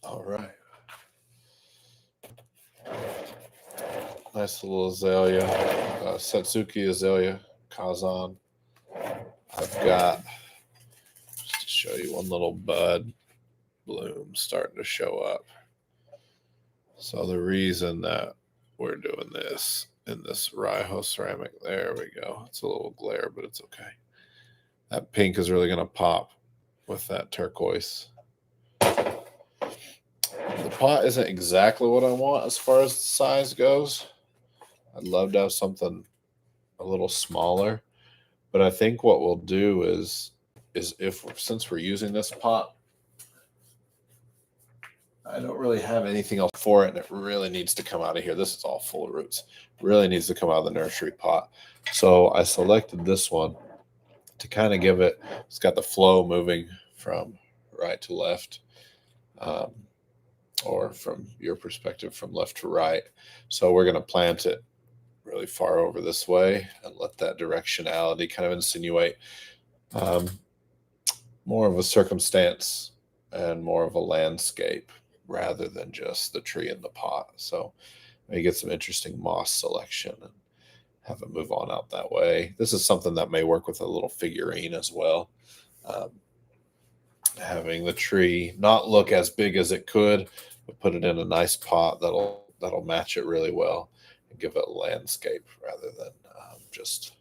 All right. Nice little azalea, Satsuki azalea, Kazan. I've got, just to show you, one little bud bloom starting to show up. So the reason that we're doing this in this Raiho ceramic, there we go. It's a little glare, but it's okay. That pink is really going to pop with that turquoise. The pot isn't exactly what I want as far as the size goes. I'd love to have something a little smaller, but I think what we'll do is since we're using this pot, I don't really have anything else for it, and it really needs to come out of here. This is all full of roots. Really needs to come out of the nursery pot. So I selected this one to kind of give it, it's got the flow moving from right to left, or from your perspective, from left to right. So we're going to plant it really far over this way and let that directionality kind of insinuate more of a circumstance and more of a landscape rather than just the tree in the pot. So you get some interesting moss selection and have it move on out that way. This is something that may work with a little figurine as well. Having the tree not look as big as it could, but put it in a nice pot that'll match it really well and give it a landscape rather than just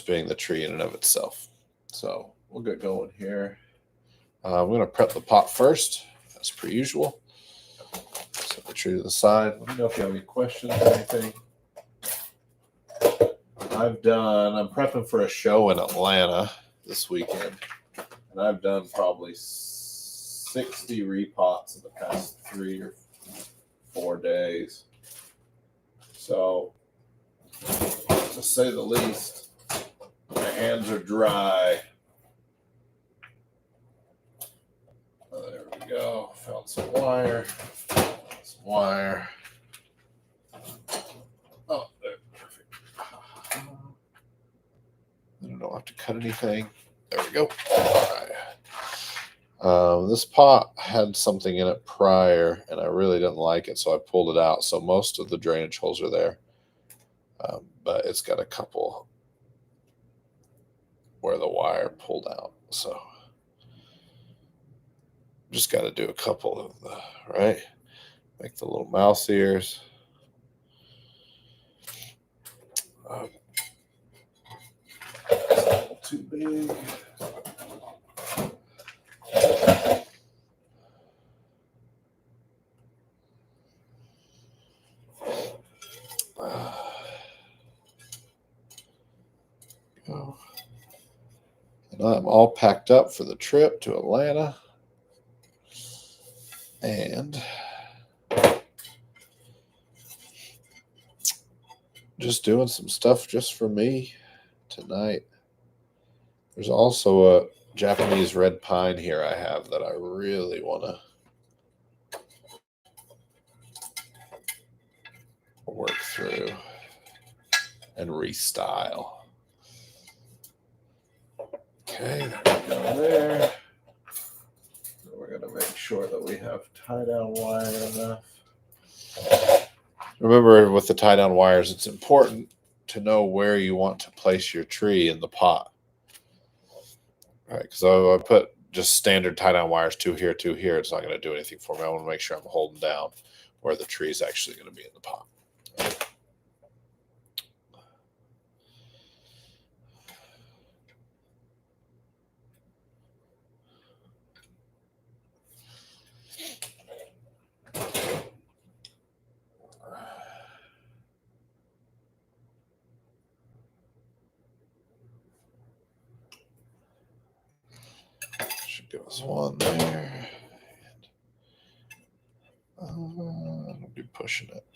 being the tree in and of itself. So we'll get going here. I'm going to prep the pot first, as per usual. Set the tree to the side. Let me know if you have any questions or anything. I'm prepping for a show in Atlanta this weekend, and I've done probably 60 repots in the past 3 or 4 days. So, to say the least, my hands are dry. Oh, there we go. Found some wire. Oh, there. Perfect. I don't have to cut anything. There we go. All right. This pot had something in it prior, and I really didn't like it, so I pulled it out. So most of the drainage holes are there, but it's got a couple where the wire pulled out. So just got to do a couple of the, right? Make the little mouse ears. It's a little too big. And I'm all packed up for the trip to Atlanta. And just doing some stuff just for me tonight. There's also a Japanese red pine here I have that I really want to work through and restyle. Okay, there we go there. We're going to make sure that we have tie-down wire enough. Remember, with the tie-down wires, it's important to know where you want to place your tree in the pot. All right, because I put just standard tie-down wires, 2 here, 2 here. It's not going to do anything for me. I want to make sure I'm holding down where the tree is actually going to be in the pot. Should give us one there. I'll be pushing it.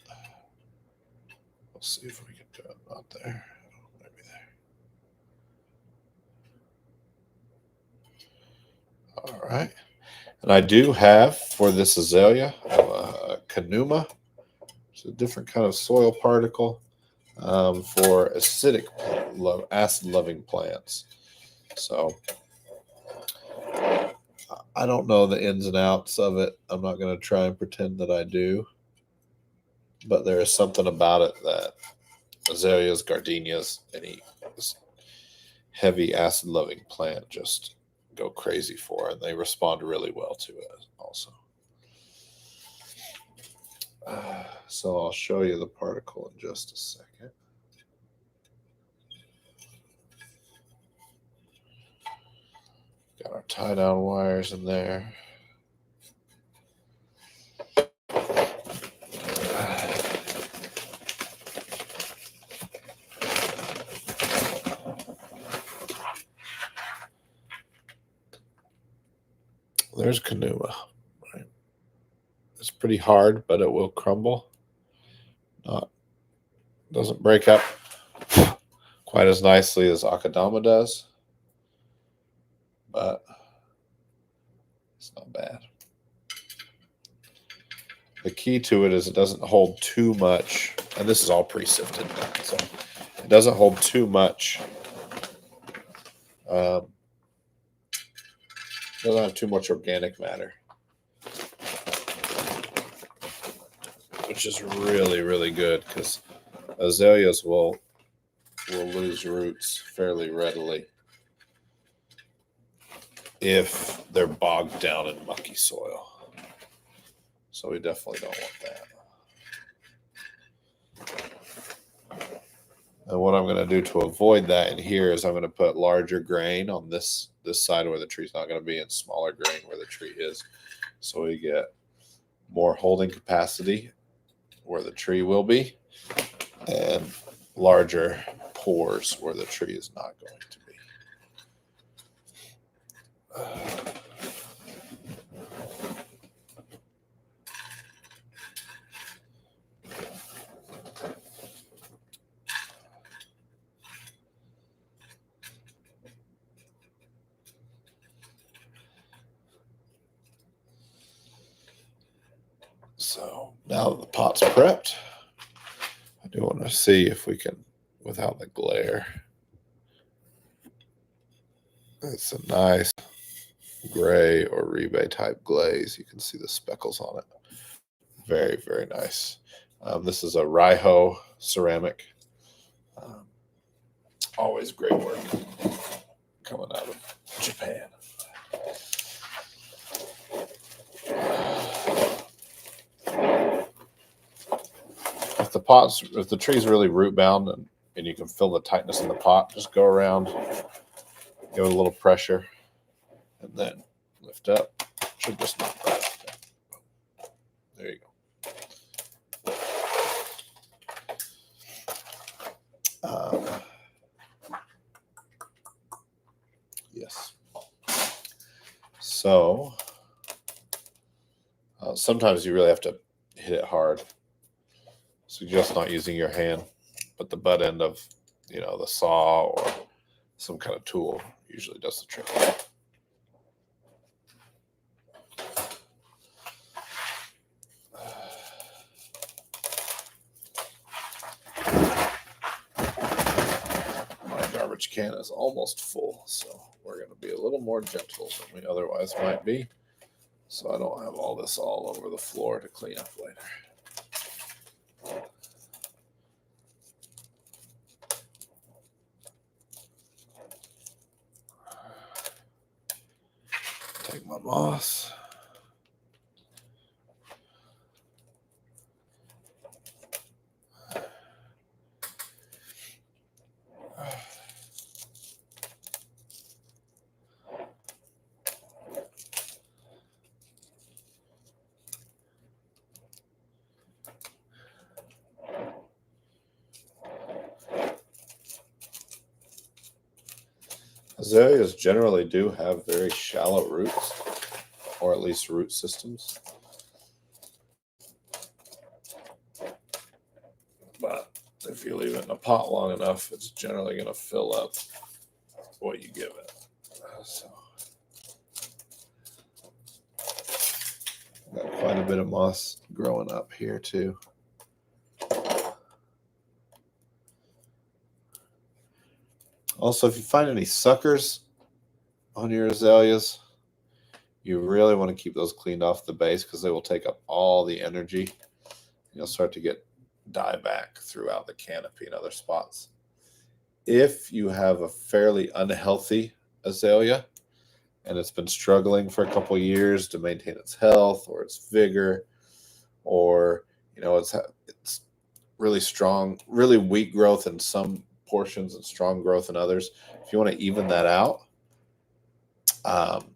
We'll see if we can do it. Not there. Maybe there. All right. And I do have, for this azalea, I have a Kanuma. It's a different kind of soil particle for acidic, acid-loving plants. So I don't know the ins and outs of it. I'm not going to try and pretend that I do. But there is something about it that azaleas, gardenias, any heavy acid-loving plant just go crazy for, and they respond really well to it also. So I'll show you the particle in just a second. Got our tie-down wires in there. There's Kanuma. Right. It's pretty hard, but it will crumble. Doesn't break up quite as nicely as Akadama does, but it's not bad. The key to it is it doesn't hold too much, and this is all pre-sifted, so it doesn't hold too much. Doesn't have too much organic matter, which is really, really good because azaleas will lose roots fairly readily if they're bogged down in mucky soil. So we definitely don't want that. And what I'm going to do to avoid that in here is I'm going to put larger grain on this side where the tree's not going to be, and smaller grain where the tree is. So we get more holding capacity where the tree will be, and larger pores where the tree is not going to be. So now that the pot's prepped, I do want to see if we can, without the glare. It's a nice gray or rebate type glaze. You can see the speckles on it. Very, very nice. This is a Raiho ceramic. Always great work coming out of Japan. If the tree's really root bound and you can feel the tightness in the pot, just go around, give it a little pressure, and then lift up. Should just knock that out. There you go. Yes. So sometimes you really have to hit it hard. Suggest not using your hand, but the butt end of, the saw or some kind of tool usually does the trick. My garbage can is almost full, so we're going to be a little more gentle than we otherwise might be, so I don't have all this all over the floor to clean up later. Take my moss. Azaleas generally do have very shallow roots, or at least root systems. But if you leave it in a pot long enough, it's generally going to fill up what you give it. So, got quite a bit of moss growing up here too. Also, if you find any suckers on your azaleas, You really want to keep those cleaned off the base because they will take up all the energy. You'll start to get dieback throughout the canopy and other spots. If you have a fairly unhealthy azalea and it's been struggling for a couple years to maintain its health or its vigor, or it's really strong, really weak growth in some portions and strong growth in others. If you want to even that out,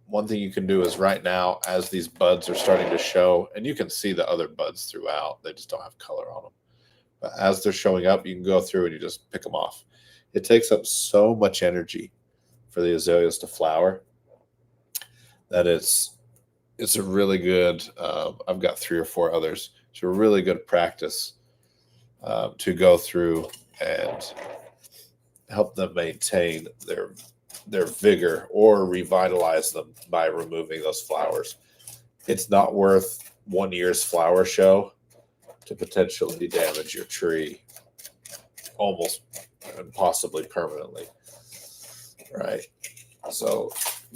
one thing you can do is right now, as these buds are starting to show, and you can see the other buds throughout, they just don't have color on them. But as they're showing up, you can go through and you just pick them off. It takes up so much energy for the azaleas to flower that it's a really good. I've got 3 or 4 others. It's a really good practice to go through and help them maintain their vigor or revitalize them by removing those flowers. It's not worth 1 year's flower show to potentially damage your tree almost and possibly permanently, right? So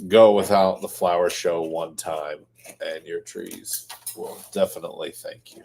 go without the flower show one time and your trees will definitely thank you.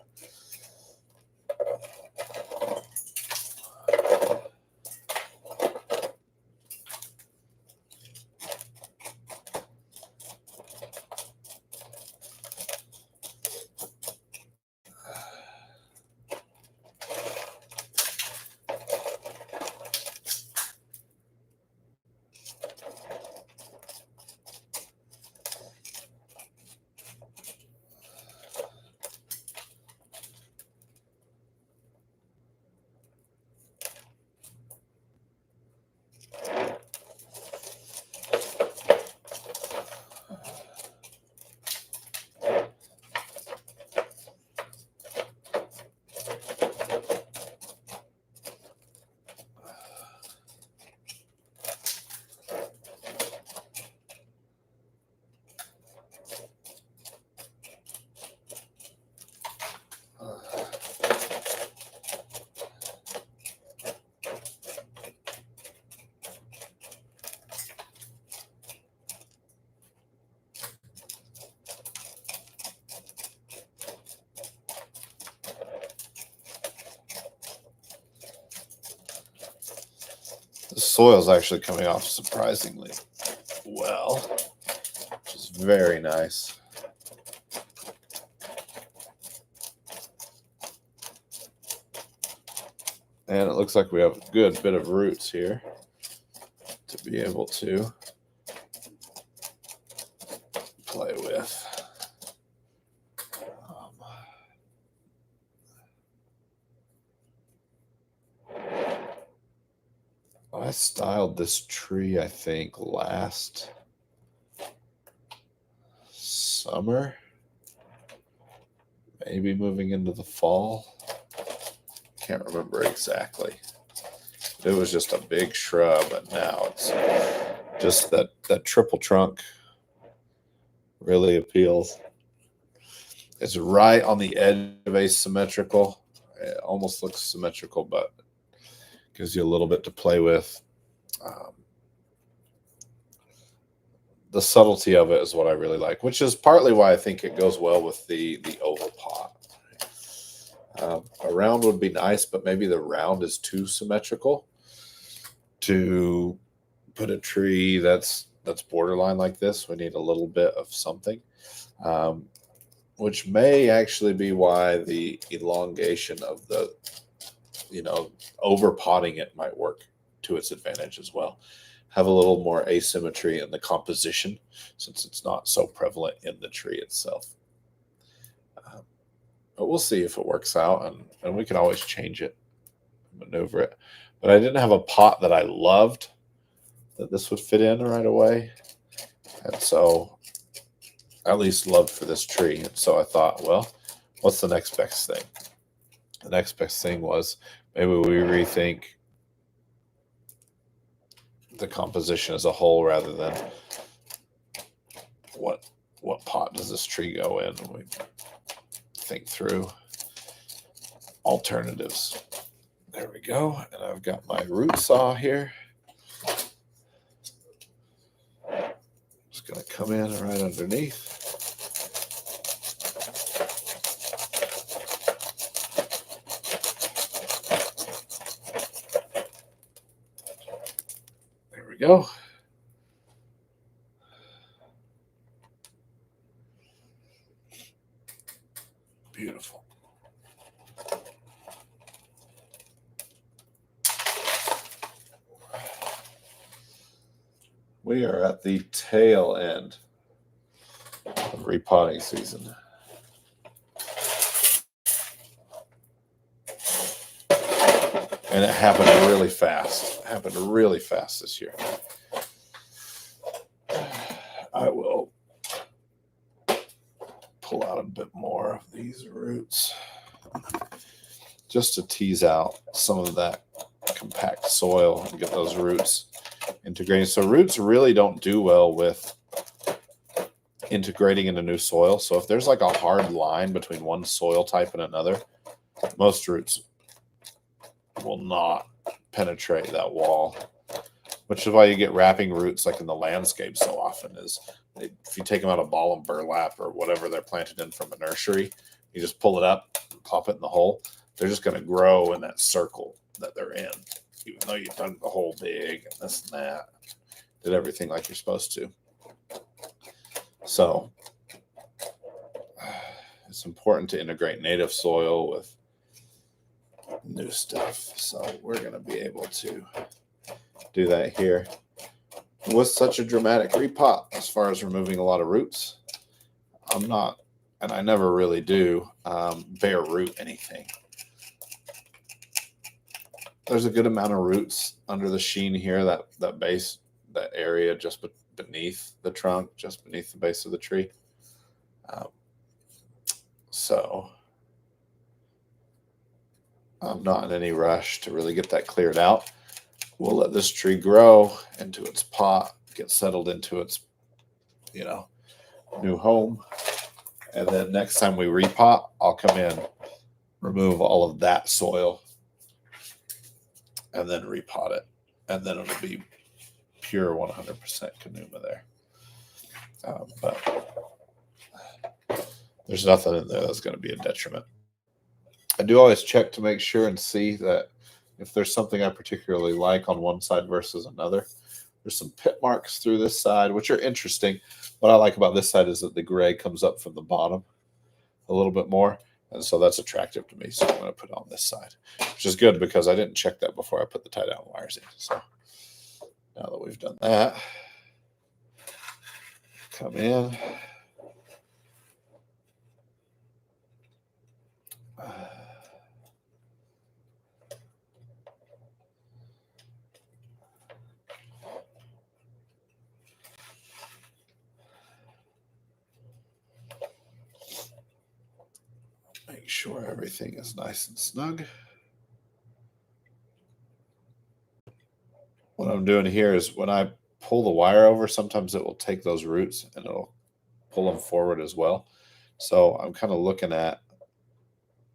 The soil is actually coming off surprisingly well, which is very nice. And it looks like we have a good bit of roots here to be able to play with. I styled this tree, I think, last summer, maybe moving into the fall. Can't remember exactly. It was just a big shrub, and now it's just that triple trunk really appeals. It's right on the edge of asymmetrical. It almost looks symmetrical, but gives you a little bit to play with. The subtlety of it is what I really like, which is partly why I think it goes well with the oval pot. A round would be nice, but maybe the round is too symmetrical to put a tree that's borderline like this. We need a little bit of something, which may actually be why the elongation of the, over potting it might work to its advantage as well. Have a little more asymmetry in the composition since it's not so prevalent in the tree itself. But we'll see if it works out, and we can always change it, maneuver it. But I didn't have a pot that I loved that this would fit in right away. And so at least loved for this tree. And so I thought, well, what's the next best thing? The next best thing was maybe we rethink the composition as a whole rather than what pot does this tree go in, and we think through alternatives. There we go. And I've got my root saw here. Just Just going to come in right underneath. There we go. Beautiful. We are at the tail end of repotting season. And it happened really fast. It happened really fast this year. I will pull out a bit more of these roots just to tease out some of that compact soil and get those roots integrating. So roots really don't do well with integrating into new soil. So if there's like a hard line between one soil type and another, most roots will not penetrate that wall, which is why you get wrapping roots like in the landscape so often. Is if you take them out of ball and burlap or whatever they're planted in from a nursery, you just pull it up, pop it in the hole, they're just going to grow in that circle that they're in, even though you've done the hole big and this and that, did everything like you're supposed to. So it's important to integrate native soil with new stuff. So we're going to be able to do that here with such a dramatic repot as far as removing a lot of roots. I'm not, and I never really do, bare root anything. There's a good amount of roots under the sheen here, that base, that area just beneath the trunk, just beneath the base of the tree. So I'm not in any rush to really get that cleared out. We'll let this tree grow into its pot, get settled into its, new home. And then next time we repot, I'll come in, remove all of that soil, and then repot it. And then it'll be pure 100% Canuma there. But there's nothing in there that's going to be a detriment. I do always check to make sure and see that if there's something I particularly like on one side versus another. There's some pit marks through this side, which are interesting. What I like about this side is that the gray comes up from the bottom a little bit more. And so that's attractive to me. So I'm going to put it on this side, which is good because I didn't check that before I put the tie down wires in. So now that we've done that, come in. Make sure everything is nice and snug. What I'm doing here is when I pull the wire over, sometimes it will take those roots and it'll pull them forward as well. So I'm kind of looking at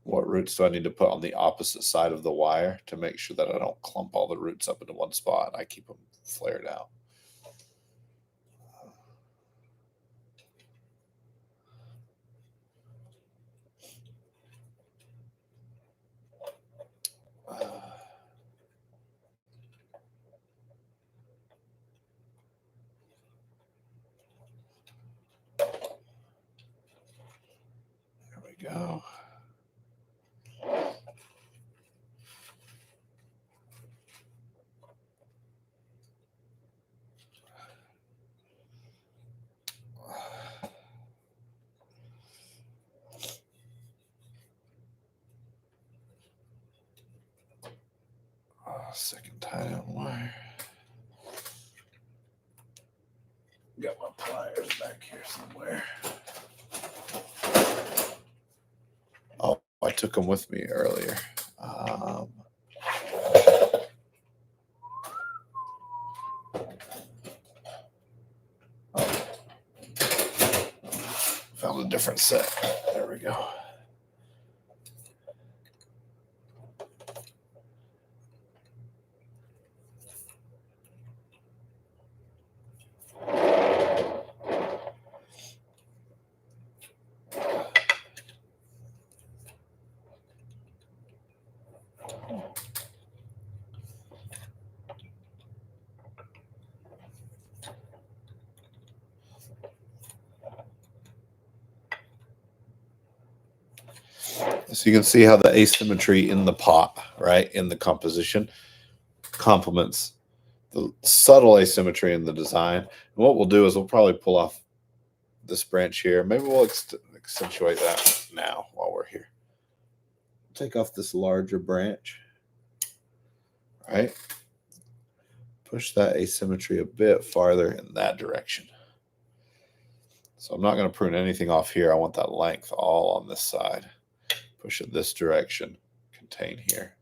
what roots do I need to put on the opposite side of the wire to make sure that I don't clump all the roots up into one spot. I keep them flared out. There we go. Second tie down wire. Got my pliers back here somewhere. Oh, I took them with me earlier. Found a different set. There we go. So you can see how the asymmetry in the pot, right, in the composition, complements the subtle asymmetry in the design. And what we'll do is we'll probably pull off this branch here. Maybe we'll accentuate that now while we're here. Take off this larger branch, right? Push that asymmetry a bit farther in that direction. So I'm not going to prune anything off here. I want that length all on this side. Push it this direction, contain here.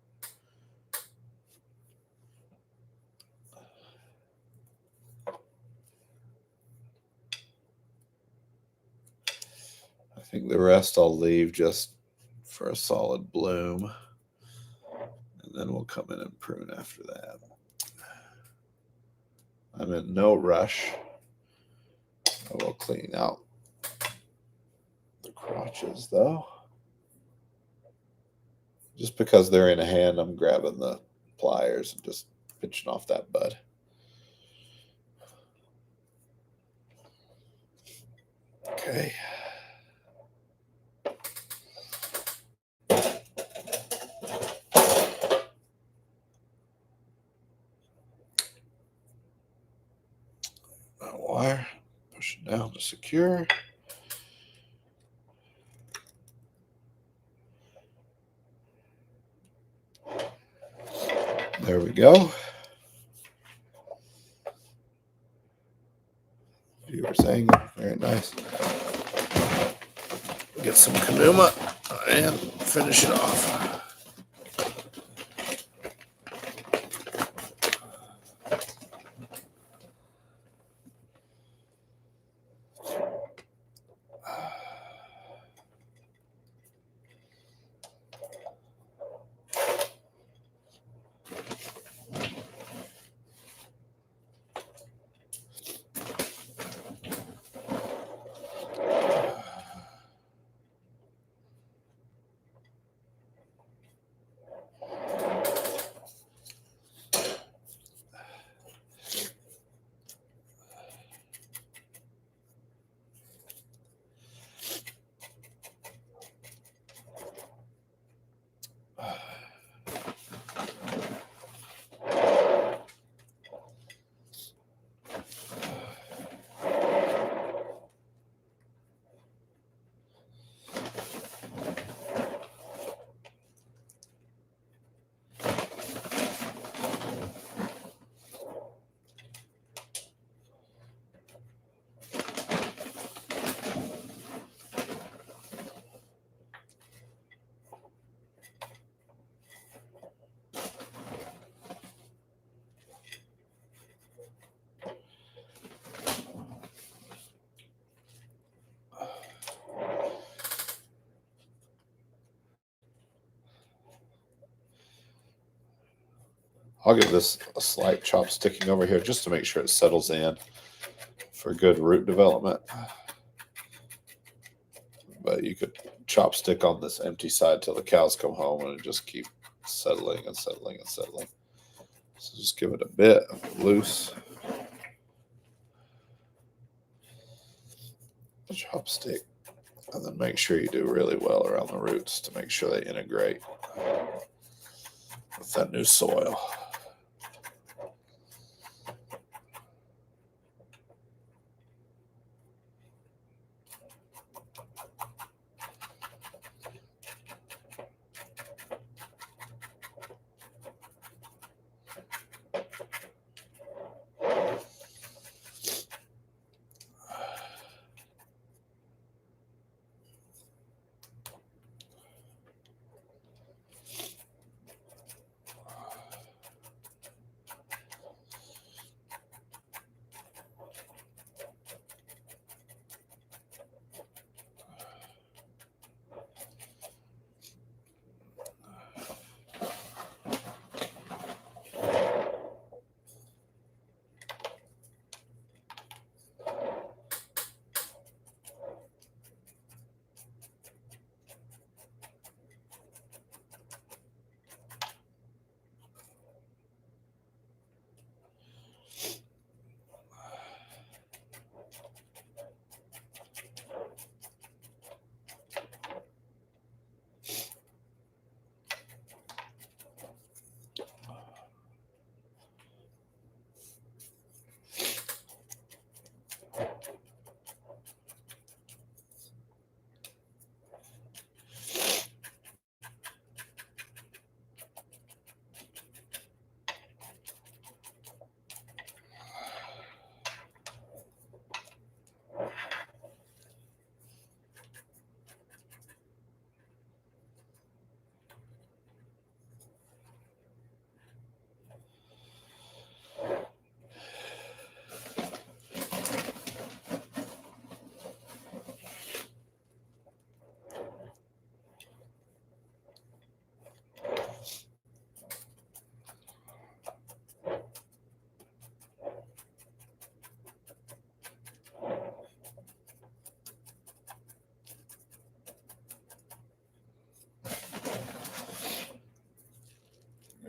I think the rest I'll leave just for a solid bloom. And then we'll come in and prune after that. I'm in no rush. I will clean out the crotches though. Just because they're in a hand, I'm grabbing the pliers and just pinching off that bud. Okay. That wire, push it down to secure. There we go. Viewers angle, very nice. Get some Kanuma and finish it off. I'll give this a slight chopsticking over here just to make sure it settles in for good root development. But you could chopstick on this empty side till the cows come home and it just keep settling and settling and settling. So just give it a bit of loose chopstick, and then make sure you do really well around the roots to make sure they integrate with that new soil.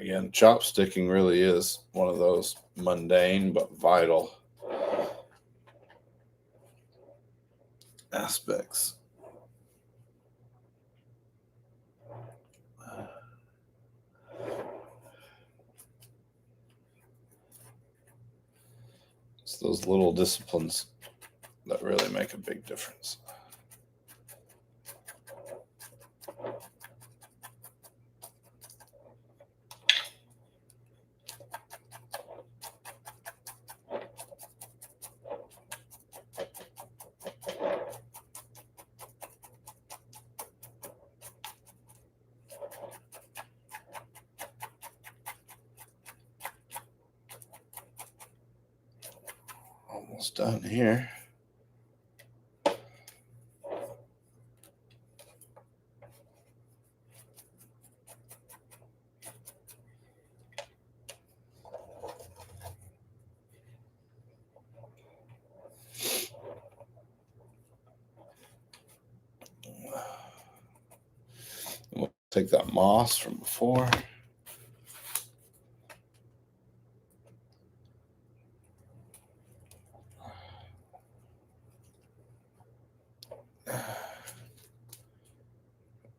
Again, chopsticking really is one of those mundane but vital aspects. It's those little disciplines that really make a big difference. Almost done here. We'll take that moss from before.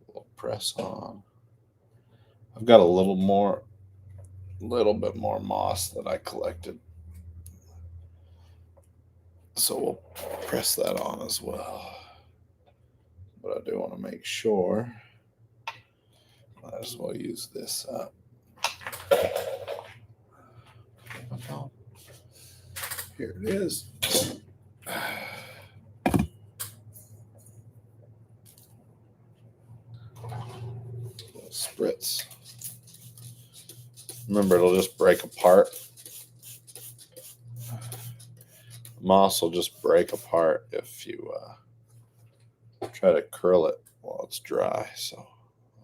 We'll press on. I've got a little bit more moss that I collected. So we'll press that on as well. But I do want to make sure. Might as well use this up. Here it is. Spritz. Remember, it'll just break apart. Moss will just break apart if you try to curl it while it's dry. So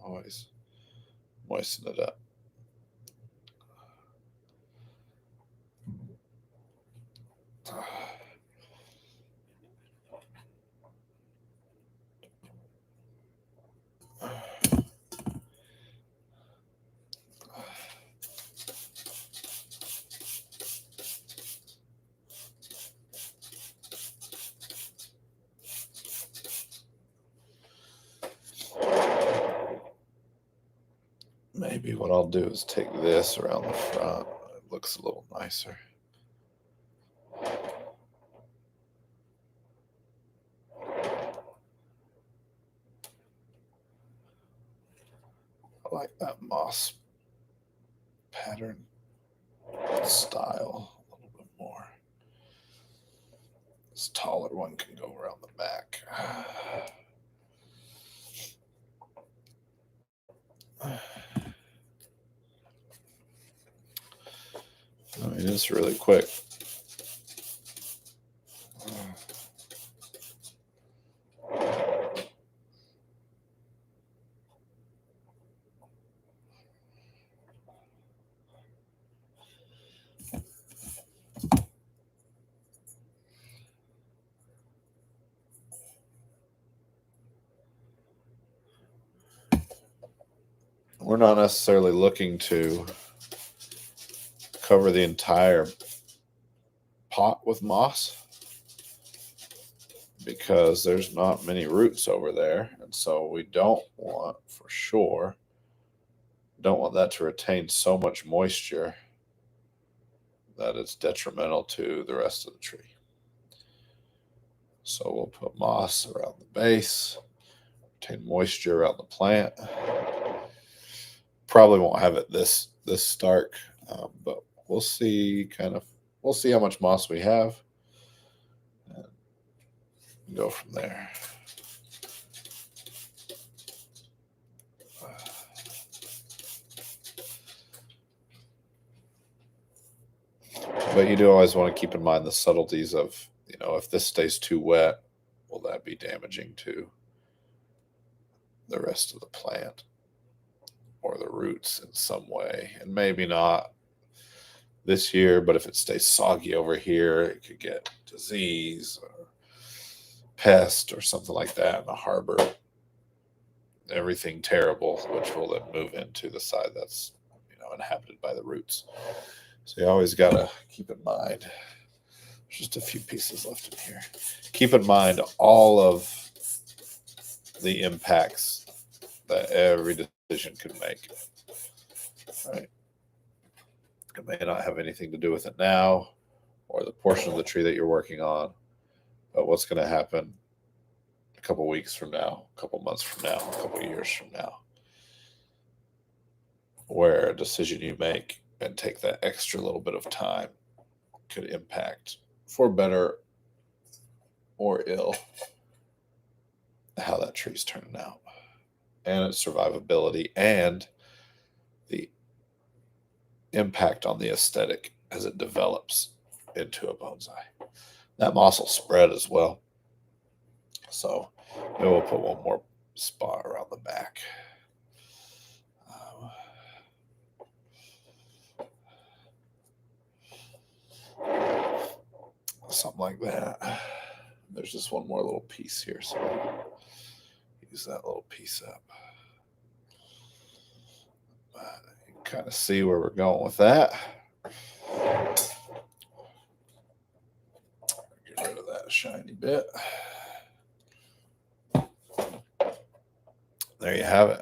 always moisten it up. Maybe what I'll do is take this around the front. It looks a little nicer. I like that moss pattern style a little bit more. This taller one can go around the back. I mean, it's really quick. We're not necessarily looking to cover the entire pot with moss because there's not many roots over there, and so we don't want that to retain so much moisture that it's detrimental to the rest of the tree. So we'll put moss around the base, retain moisture around the plant. Probably won't have it this stark, but we'll see how much moss we have and go from there. But you do always want to keep in mind the subtleties of, if this stays too wet, will that be damaging to the rest of the plant or the roots in some way? And maybe not this year, but if it stays soggy over here, it could get disease or pest or something like that in the harbor. Everything terrible, which will then move into the side that's, inhabited by the roots. So you always got to keep in mind. There's just a few pieces left in here. Keep in mind all of the impacts that every decision could make. Right? It may not have anything to do with it now or the portion of the tree that you're working on, but what's going to happen a couple weeks from now, a couple months from now, a couple years from now, where a decision you make and take that extra little bit of time could impact, for better or ill, how that tree's turning out and its survivability and the impact on the aesthetic as it develops into a bonsai. That moss will spread as well. So maybe we'll put one more spot around the back. Something like that. There's just one more little piece here, so I'll use that little piece up. You can kind of see where we're going with that. Get rid of that shiny bit. There you have it.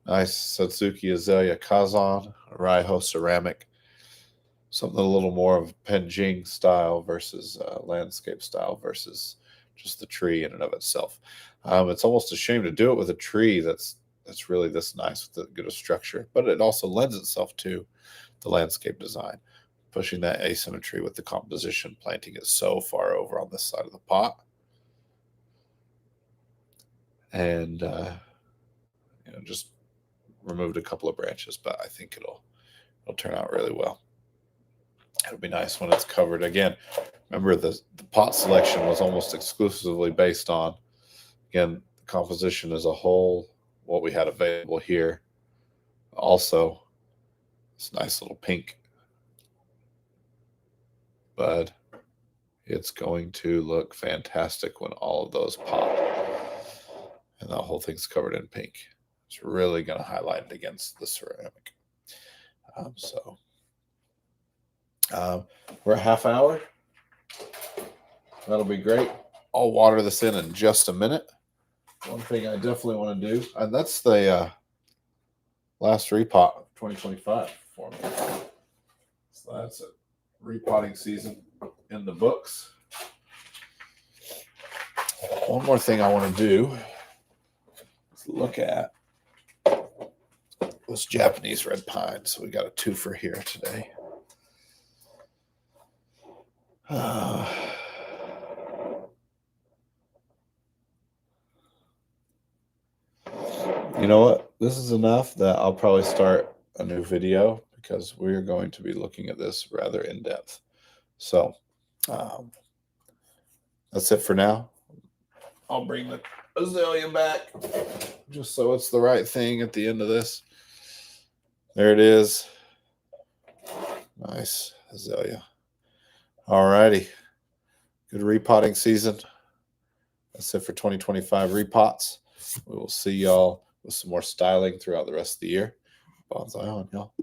Nice Satsuki Azalea Kazan, Raiho ceramic. Something a little more of Penjing style versus landscape style versus just the tree in and of itself. It's almost a shame to do it with a tree that's really this nice with a good structure, but it also lends itself to the landscape design, pushing that asymmetry with the composition, planting it so far over on this side of the pot. And just removed a couple of branches, but I think it'll turn out really well. It'll be nice when it's covered. Again, remember the pot selection was almost exclusively based on, again, the composition as a whole, what we had available here. Also, this nice little pink bud. It's going to look fantastic when all of those pop. And the whole thing's covered in pink. It's really going to highlight it against the ceramic. We're a half hour. That'll be great. I'll water this in just a minute. One thing I definitely want to do, and that's the last repot of 2025 for me. So that's a repotting season in the books. One more thing I want to do is look at this Japanese red pine. So we got a twofer here today. You know what? This is enough that I'll probably start a new video because we're going to be looking at this rather in depth. So that's it for now. I'll bring the azalea back just so it's the right thing at the end of this. There it is. Nice azalea. All righty. Good repotting season. That's it for 2025 repots. We will see y'all with some more styling throughout the rest of the year. Bonsai on, y'all.